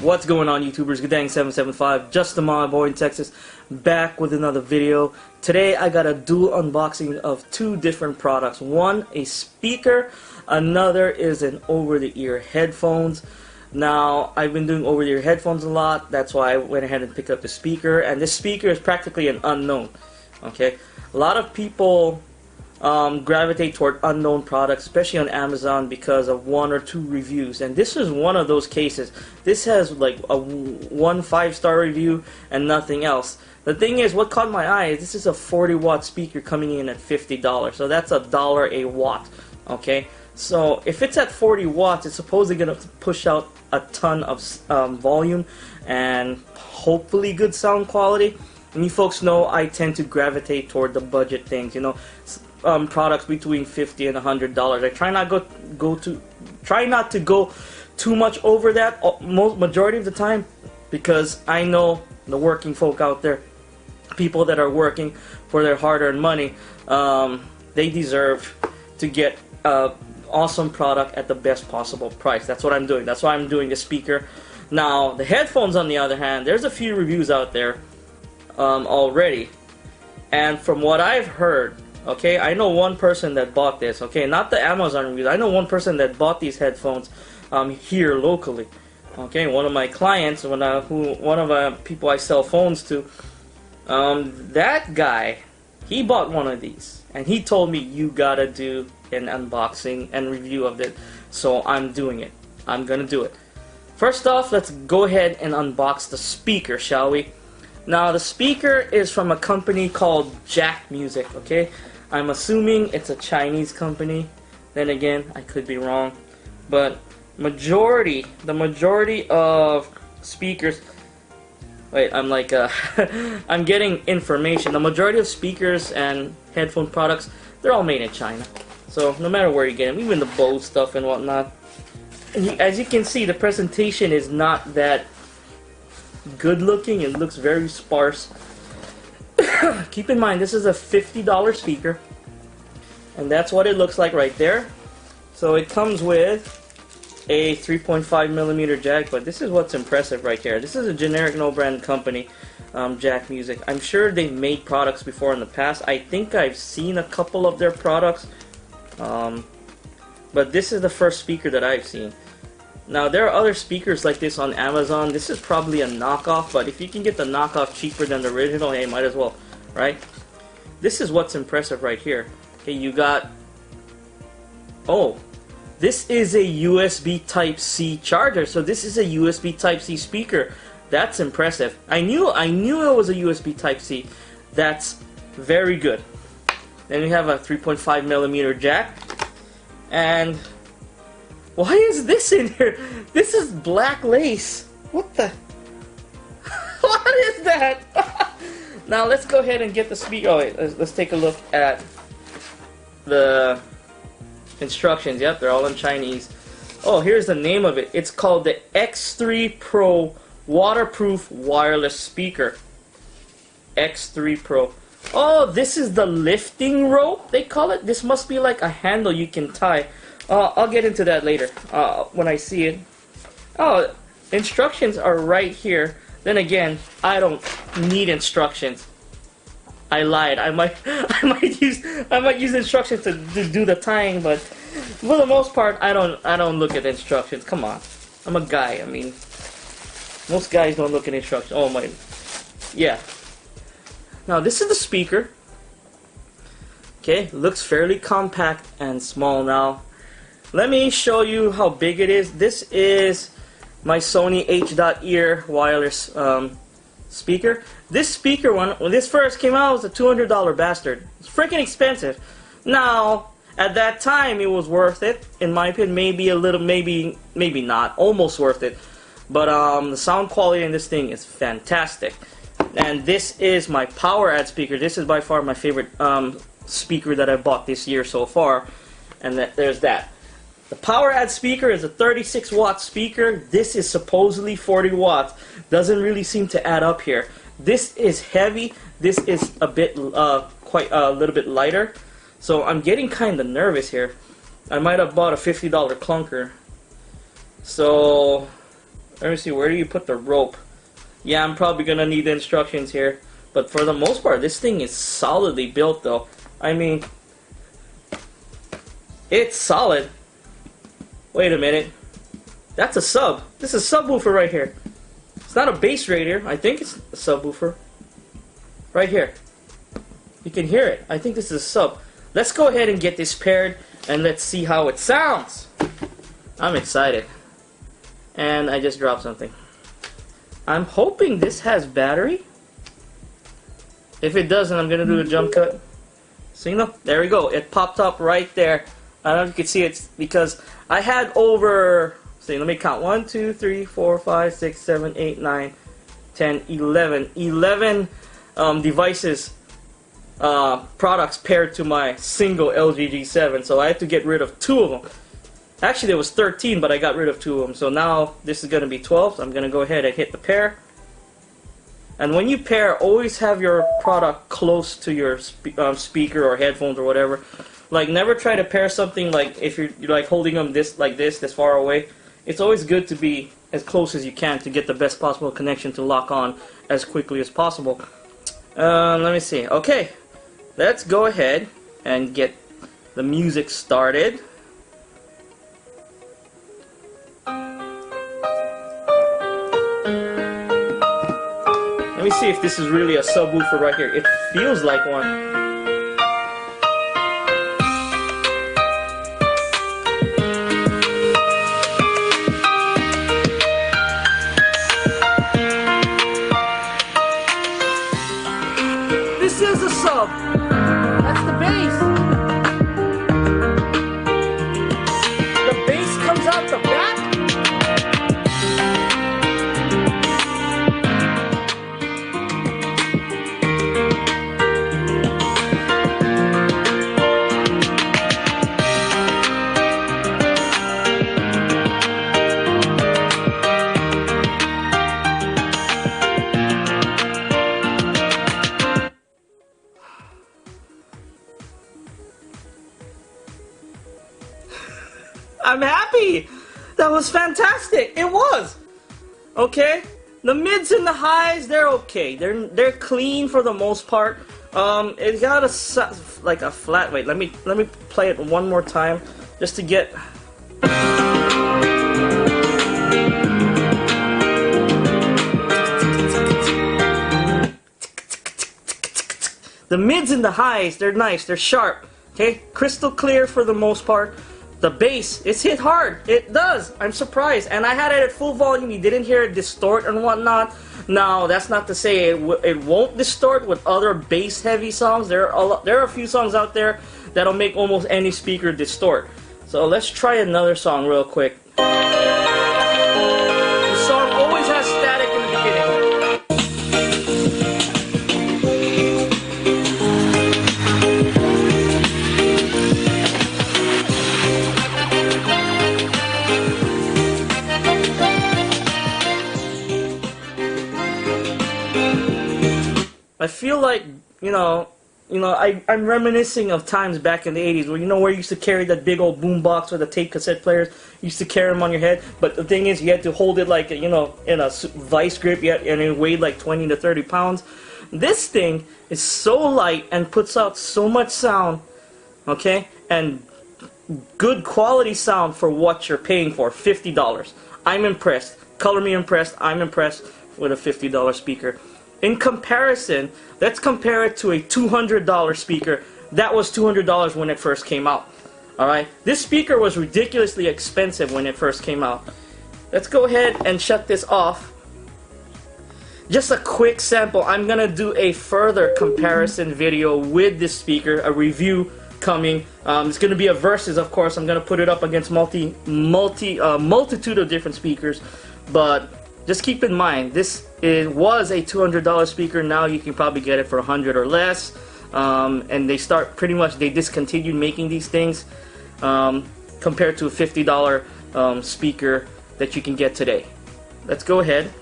What's going on, YouTubers? Guddang 775, just a my boy in Texas, back with another video. Today I got a dual unboxing of two different products. One, a speaker, another is an over-the-ear headphones. Now, I've been doing over-the-ear headphones a lot, that's why I went ahead and picked up the speaker, and this speaker is practically an unknown. Okay, a lot of people gravitate toward unknown products, especially on Amazon, because of one or two reviews, and this is one of those cases. This has like a 1 5-star review and nothing else. The thing is, what caught my eye is this is a 40-watt speaker coming in at $50, so that's $1 a watt. Okay, so if it's at 40 watts, it's supposedly going to push out a ton of volume and hopefully good sound quality. And you folks know I tend to gravitate toward the budget things, you know, products between $50 and $100. I try not to go too much over that majority of the time, because I know the working folk out there, people that are working for their hard-earned money, they deserve to get awesome product at the best possible price. That's what I'm doing. That's why I'm doing the speaker. Now, the headphones, on the other hand, there's a few reviews out there already, and from what I've heard, okay, I know one person that bought this, okay, not the Amazon reviews. I know one person that bought these headphones here locally. Okay, one of my clients, one of the people I sell phones to, that guy, he bought one of these, and he told me, you gotta do an unboxing and review of it. So I'm doing it. I'm gonna do it. First off, let's go ahead and unbox the speaker, shall we? Now, the speaker is from a company called Jackmusic, okay? I'm assuming it's a Chinese company. Then again, I could be wrong. But the majority of speakers, wait, I'm like, I'm getting information. The majority of speakers and headphone products, they're all made in China. So no matter where you get them, even the Bose stuff and whatnot. And as you can see, the presentation is not that good looking. It looks very sparse. Keep in mind, this is a $50 speaker, and that's what it looks like right there. So it comes with a 3.5mm jack, but this is what's impressive right here. This is a generic no-brand company, Jackmusic. I'm sure they've made products before in the past. I think I've seen a couple of their products, but this is the first speaker that I've seen. Now, there are other speakers like this on Amazon. This is probably a knockoff, but if you can get the knockoff cheaper than the original, hey, might as well, right? This is what's impressive right here. Okay, you got, oh, this is a USB Type-C charger, so this is a USB Type-C speaker. That's impressive. I knew it was a USB Type-C. That's very good. Then we have a 3.5mm jack, and why is this in here? This is black lace. What the? What is that? Now let's go ahead and get the speaker. Oh wait, let's take a look at the instructions. Yep, they're all in Chinese. Oh, here's the name of it. It's called the X3 Pro Waterproof Wireless Speaker. X3 Pro. Oh, this is the lifting rope, they call it. This must be like a handle you can tie. I'll get into that later when I see it. Oh, instructions are right here. Then again, I don't need instructions. I lied. I might use instructions to do the tying, but for the most part, I don't look at instructions. Come on, I'm a guy. I mean, most guys don't look at instructions. Oh my, yeah. Now this is the speaker. Okay, looks fairly compact and small. Now, let me show you how big it is. This is my Sony H.ear wireless speaker. This speaker, when this first came out, was a $200 bastard. It's freaking expensive. Now, at that time, it was worth it. In my opinion, maybe a little, maybe not. Almost worth it. But the sound quality in this thing is fantastic. And this is my power ad speaker. This is by far my favorite speaker that I bought this year so far. And there's that. The power ad speaker is a 36-watt speaker. This is supposedly 40 watts. Doesn't really seem to add up here. This is heavy. This is a bit, quite a little bit lighter. So I'm getting kind of nervous here. I might have bought a $50 clunker. So Let me see, where do you put the rope? Yeah, I'm probably gonna need the instructions here. But for the most part, this thing is solidly built though. I mean, it's solid. Wait a minute. That's a sub. This is a subwoofer right here. It's not a bass radiator. I think it's a subwoofer. Right here. You can hear it. I think this is a sub. Let's go ahead and get this paired and let's see how it sounds. I'm excited. And I just dropped something. I'm hoping this has battery. If it doesn't, I'm gonna do a jump cut. So you know, there we go. It popped up right there. I don't know if you can see it because I had over, see, let me count. 1, 2, 3, 4, 5, 6, 7, 8, 9, 10, 11. 11 devices, products paired to my single LG G7. So I had to get rid of 2 of them. Actually, there was 13, but I got rid of 2 of them. So now this is going to be 12. So I'm going to go ahead and hit the pair. And when you pair, always have your product close to your speaker or headphones or whatever. Like, never try to pair something like if you're like holding them this far away. It's always good to be as close as you can to get the best possible connection to lock on as quickly as possible. Let me see. Okay, let's go ahead and get the music started. Let me see if this is really a subwoofer right here. It feels like one. This is a sub. That's the bass. The bass comes out the back. I'm happy. That was fantastic. It was. Okay. The mids and the highs, they're okay. They're clean for the most part. It got a like a flat. Wait, let me play it one more time just to get. The mids and the highs, they're nice. They're sharp. Okay, crystal clear for the most part. The bass, it's hit hard. It does. I'm surprised. And I had it at full volume. You didn't hear it distort and whatnot. Now, that's not to say it won't distort with other bass-heavy songs. There are a few songs out there that'll make almost any speaker distort. So let's try another song real quick. The song always has static in the beginning. I feel like, I'm reminiscing of times back in the 80s where, where you used to carry that big old boombox with the tape cassette players. You used to carry them on your head, but the thing is, you had to hold it like, in a vice grip, and it weighed like 20 to 30 pounds. This thing is so light and puts out so much sound, okay, and good quality sound for what you're paying for, $50. I'm impressed. Color me impressed. I'm impressed with a $50 speaker. In comparison, let's compare it to a $200 speaker. That was $200 when it first came out. Alright? This speaker was ridiculously expensive when it first came out. Let's go ahead and shut this off. Just a quick sample. I'm going to do a further comparison video with this speaker, a review coming. It's going to be a versus, of course. I'm going to put it up against multitude of different speakers. But just keep in mind, this was a $200 speaker. Now you can probably get it for $100 or less. And they discontinued making these things compared to a $50 speaker that you can get today. Let's go ahead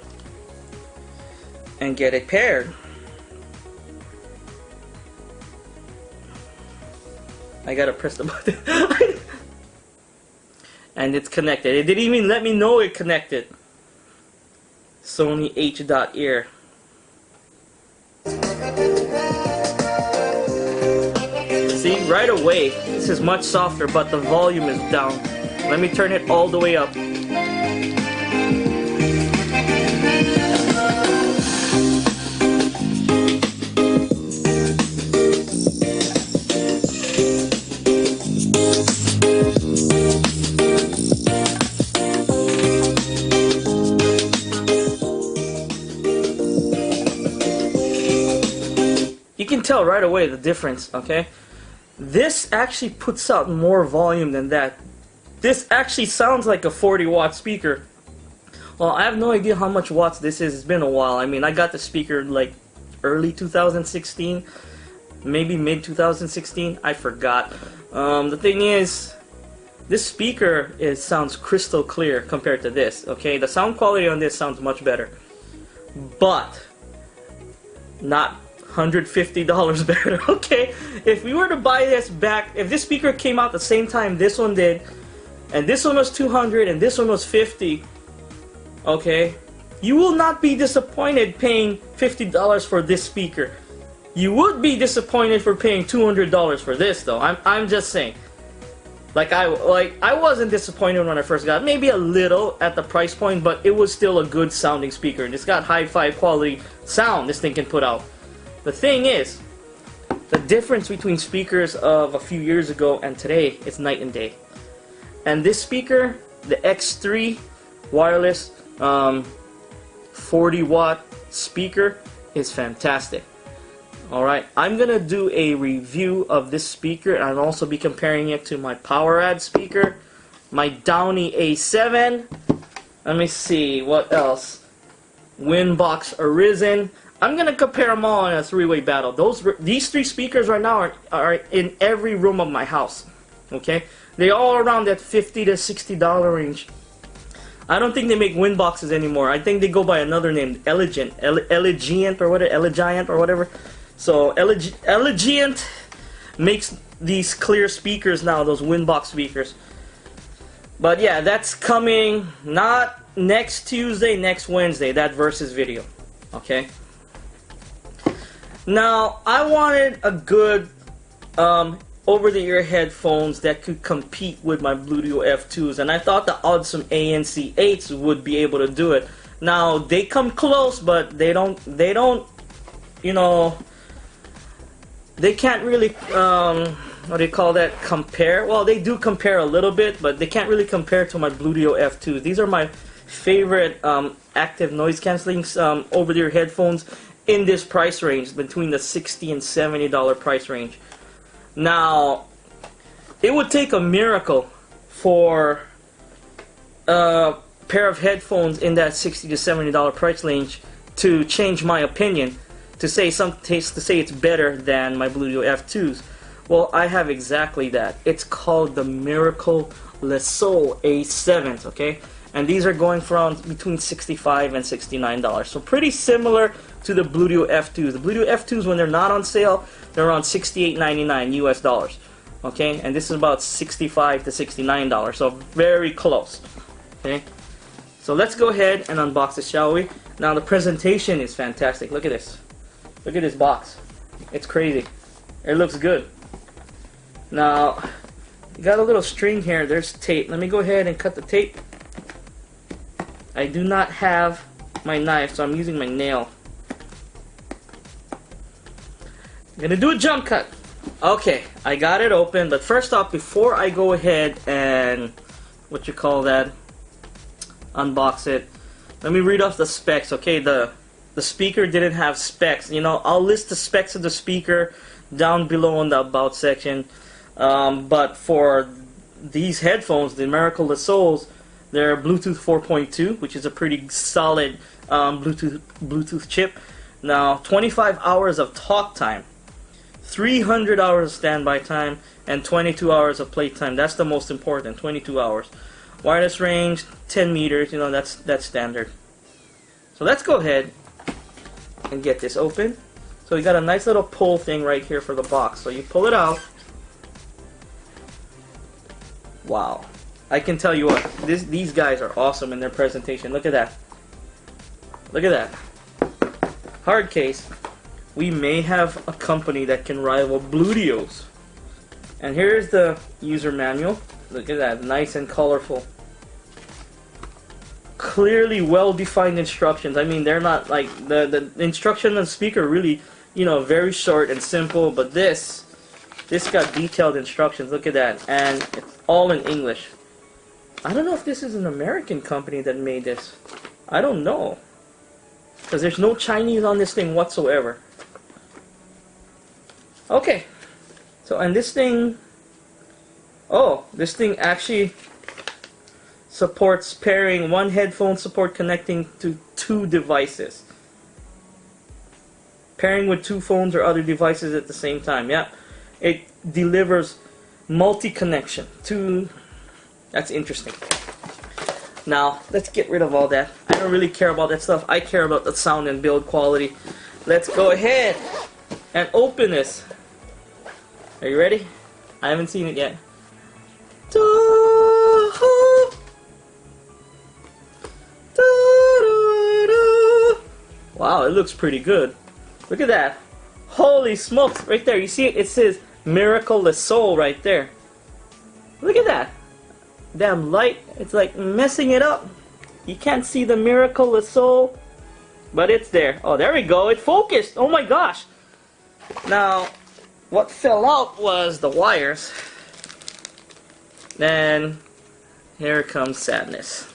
and get it paired. I gotta press the button. And it's connected. It didn't even let me know it connected. Sony H.ear. See, right away, this is much softer, but the volume is down. Let me turn it all the way up. You can tell right away the difference, okay? This actually puts out more volume than that. This actually sounds like a 40-watt speaker. Well, I have no idea how much watts this is. It's been a while. I mean, I got the speaker like early 2016, maybe mid 2016. I forgot. The thing is, this speaker sounds crystal clear compared to this, okay? The sound quality on this sounds much better. But not $150 better, okay? If we were to buy this back, if this speaker came out the same time this one did, and this one was $200 and this one was $50, okay, you will not be disappointed paying $50 for this speaker. You would be disappointed for paying $200 for this, though. I'm just saying. I wasn't disappointed when I first got it. Maybe a little at the price point, but it was still a good sounding speaker, and it's got hi-fi quality sound this thing can put out. The thing is, the difference between speakers of a few years ago and today is night and day. And this speaker, the X3 wireless 40-watt speaker, is fantastic. Alright, I'm gonna do a review of this speaker, and I'll also be comparing it to my PowerAd speaker, my Downy A7. Let me see, what else? Winbox Arisen. I'm gonna compare them all in a three-way battle. These three speakers right now are in every room of my house. Okay, they all around that $50 to $60 range. I don't think they make Winboxes anymore. I think they go by another name, Elegant or whatever, Elegiant or whatever. So Elegiant makes these clear speakers now, those Winbox speakers. But yeah, that's coming not next Tuesday, next Wednesday. That versus video. Okay. Now, I wanted a good over-the-ear headphones that could compete with my Bluetooth F2s, and I thought the Awesome ANC8s would be able to do it. Now, they come close, but they don't, you know, they can't really, what do you call that, compare? Well, they do compare a little bit, but they can't really compare to my Bluetooth F2s. These are my favorite active noise cancelling over-the-ear headphones in this price range, between the $60 and $70 price range. Now, it would take a miracle for a pair of headphones in that $60 to $70 price range to change my opinion, to say it's better than my Bluetooth F2s. Well, I have exactly that. It's called the Miracle Lesoul A7s, okay? And these are going from between $65 and $69. So pretty similar to the Bluetooth F2s. The Bluetooth F2s, when they're not on sale, they're around $68.99 US dollars. Okay, and this is about $65 to $69. So very close. Okay, so let's go ahead and unbox it, shall we? Now the presentation is fantastic. Look at this. Look at this box. It's crazy. It looks good. Now, you got a little string here. There's tape. Let me go ahead and cut the tape. I do not have my knife, so I'm using my nail. I'm gonna do a jump cut. Okay, I got it open, but first off, before I go ahead and unbox it, let me read off the specs. Okay, the speaker didn't have specs. You know, I'll list the specs of the speaker down below in the about section. But for these headphones, the Miracle Lesouls, they're Bluetooth 4.2, which is a pretty solid Bluetooth chip. Now, 25 hours of talk time, 300 hours of standby time, and 22 hours of play time. That's the most important, 22 hours. Wireless range, 10 meters, you know, that's standard. So let's go ahead and get this open. So you got a nice little pull thing right here for the box. So you pull it out. Wow. I can tell you what, these guys are awesome in their presentation. Look at that. Look at that. Hard case. We may have a company that can rival Bluetooth. And here's the user manual. Look at that, nice and colorful. Clearly well-defined instructions. I mean, they're not like the instruction on the speaker really, you know, very short and simple, but this got detailed instructions. Look at that, and it's all in English. I don't know if this is an American company that made this. I don't know, because there's no Chinese on this thing whatsoever. Okay, so and this thing, oh, this thing actually supports pairing one headphone support connecting to 2 devices. Pairing with 2 phones or other devices at the same time. Yeah, it delivers multi-connection. That's interesting. Now, let's get rid of all that. I don't really care about that stuff. I care about the sound and build quality. Let's go ahead and open this. Are you ready? I haven't seen it yet. Wow, it looks pretty good. Look at that. Holy smokes, right there. You see it? It says Miracle Lesoul right there. Look at that. Damn light. It's like messing it up. You can't see the Miracle Lesoul, but it's there. Oh, there we go. It focused. Oh my gosh. Now, what fell out was the wires. Then, here comes sadness.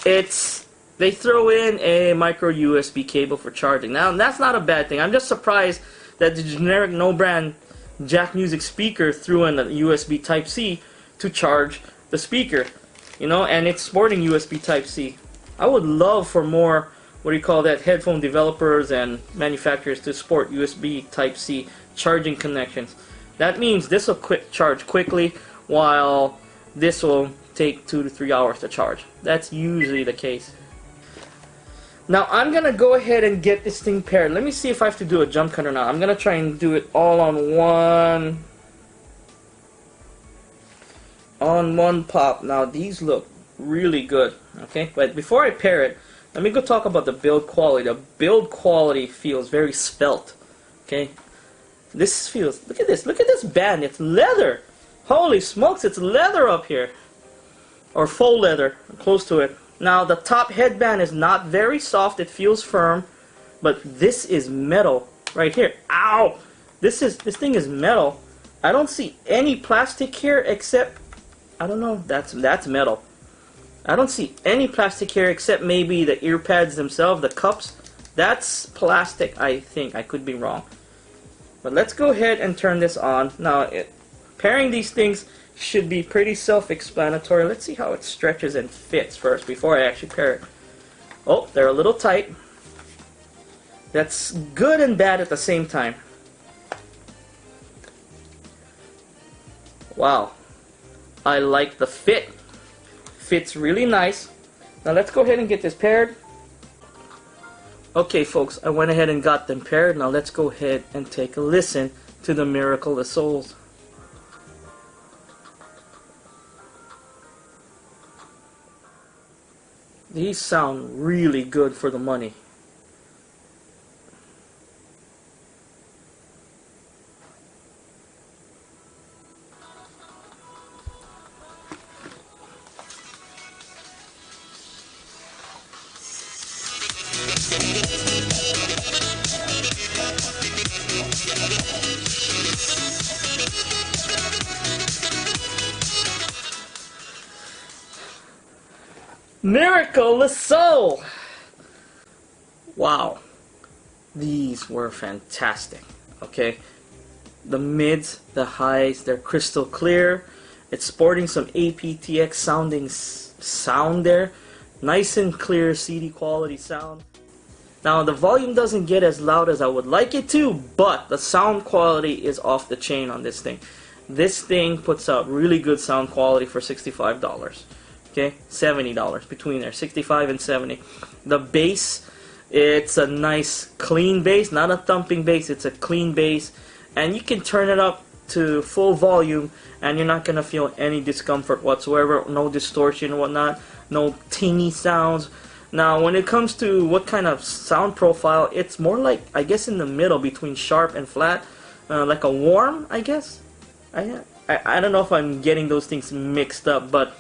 They throw in a micro USB cable for charging. Now, that's not a bad thing. I'm just surprised that the generic no-brand Jackmusic speaker threw in a USB Type-C to charge the speaker. You know, and it's sporting USB Type-C. I would love for more, what do you call that, headphone developers and manufacturers to support USB Type-C charging connections. That means this will charge quickly, while this will take 2 to 3 hours to charge. That's usually the case. Now I'm gonna go ahead and get this thing paired. Let me see if I have to do a jump cut or not. I'm gonna try and do it all on one pop. Now these look really good, okay? But before I pair it, let me go talk about the build quality. The build quality feels very svelte, okay? This feels, look at this band, it's leather. Holy smokes, it's leather up here. Or faux leather, close to it. Now the top headband is not very soft, it feels firm, but this is metal right here. Ow! This thing is metal. I don't see any plastic here except, I don't know, that's metal. I don't see any plastic here except maybe the ear pads themselves, the cups. That's plastic, I think. I could be wrong. But let's go ahead and turn this on. Now, pairing these things should be pretty self-explanatory. Let's see how it stretches and fits first before I actually pair it. Oh, they're a little tight. That's good and bad at the same time. Wow. I like the fit. Fits really nice. Now let's go ahead and get this paired. Okay folks, I went ahead and got them paired. Now let's go ahead and take a listen to the Miracle Lesouls. These sound really good for the money. Miracle Lesoul! Wow, these were fantastic. Okay, the mids, the highs, they're crystal clear. It's sporting some aptX sounding sound there. Nice and clear CD quality sound. Now the volume doesn't get as loud as I would like it to, but the sound quality is off the chain on this thing. This thing puts out really good sound quality for $65. Okay, $70 between there, 65 and 70. The bass, it's a nice clean bass, not a thumping bass, it's a clean bass, and you can turn it up to full volume and you're not gonna feel any discomfort whatsoever. No distortion and whatnot, no tinny sounds, Now, when it comes to what kind of sound profile, it's more like, I guess, in the middle between sharp and flat, like a warm, I guess. I don't know if I'm getting those things mixed up, but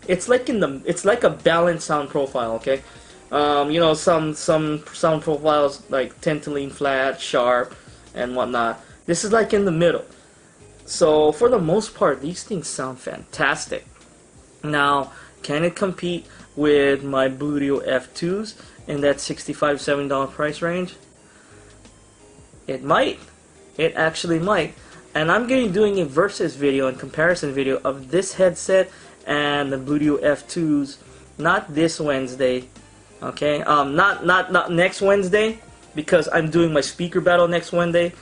it's like it's like a balanced sound profile. Okay, you know, some sound profiles like tend to lean flat, sharp, and whatnot. This is like in the middle. So for the most part, these things sound fantastic. Now, can it compete with my Bluetooth F2s in that $65–70 price range? It might. It actually might. And I'm going to be doing a versus video and comparison video of this headset and the Bluetooth F2s, not this Wednesday, okay? Not next Wednesday, because I'm doing my speaker battle next Wednesday,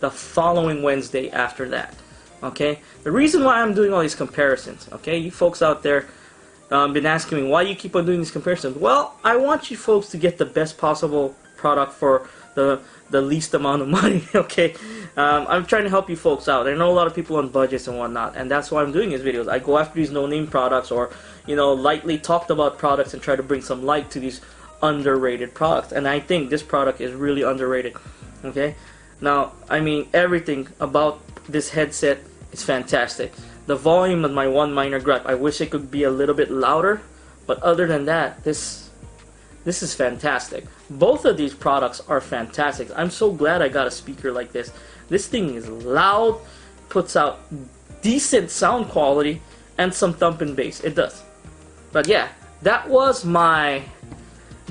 the following Wednesday after that, okay? The reason why I'm doing all these comparisons, okay? You folks out there been asking me why you keep on doing these comparisons. Well, I want you folks to get the best possible product for the least amount of money, okay? I'm trying to help you folks out. I know a lot of people on budgets and whatnot, and that's why I'm doing these videos. I go after these no-name products, or, you know, lightly talked about products, and try to bring some light to these underrated products. And I think this product is really underrated, okay? Now, I mean, everything about this headset is fantastic. The volume of my one minor gripe, I wish it could be a little bit louder, but other than that, this is fantastic. Both of these products are fantastic. I'm so glad I got a speaker like this. This thing is loud, puts out decent sound quality, and some thumping bass. It does. But yeah, that was my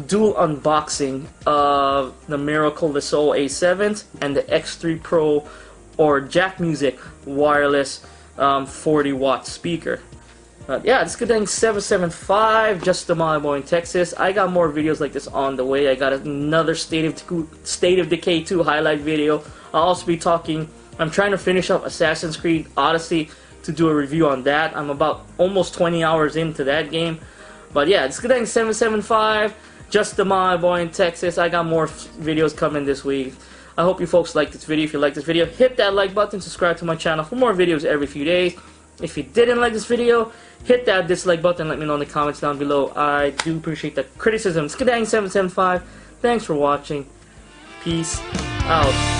dual unboxing of the Miracle Lesoul A7s and the X3 Pro or Jackmusic wireless 40-watt speaker. Yeah, it's Guddang 775, just a mile boy in Texas. I got more videos like this on the way. I got another State of Decay 2 highlight video. I'll also be talking, I'm trying to finish up Assassin's Creed Odyssey to do a review on that. I'm about almost 20 hours into that game. But yeah, it's Guddang 775, just a mile boy in Texas. I got more videos coming this week. I hope you folks like this video. If you like this video, hit that like button, subscribe to my channel for more videos every few days. If you didn't like this video, hit that dislike button. Let me know in the comments down below. I do appreciate the criticism. It's Guddang 775. Thanks for watching. Peace out.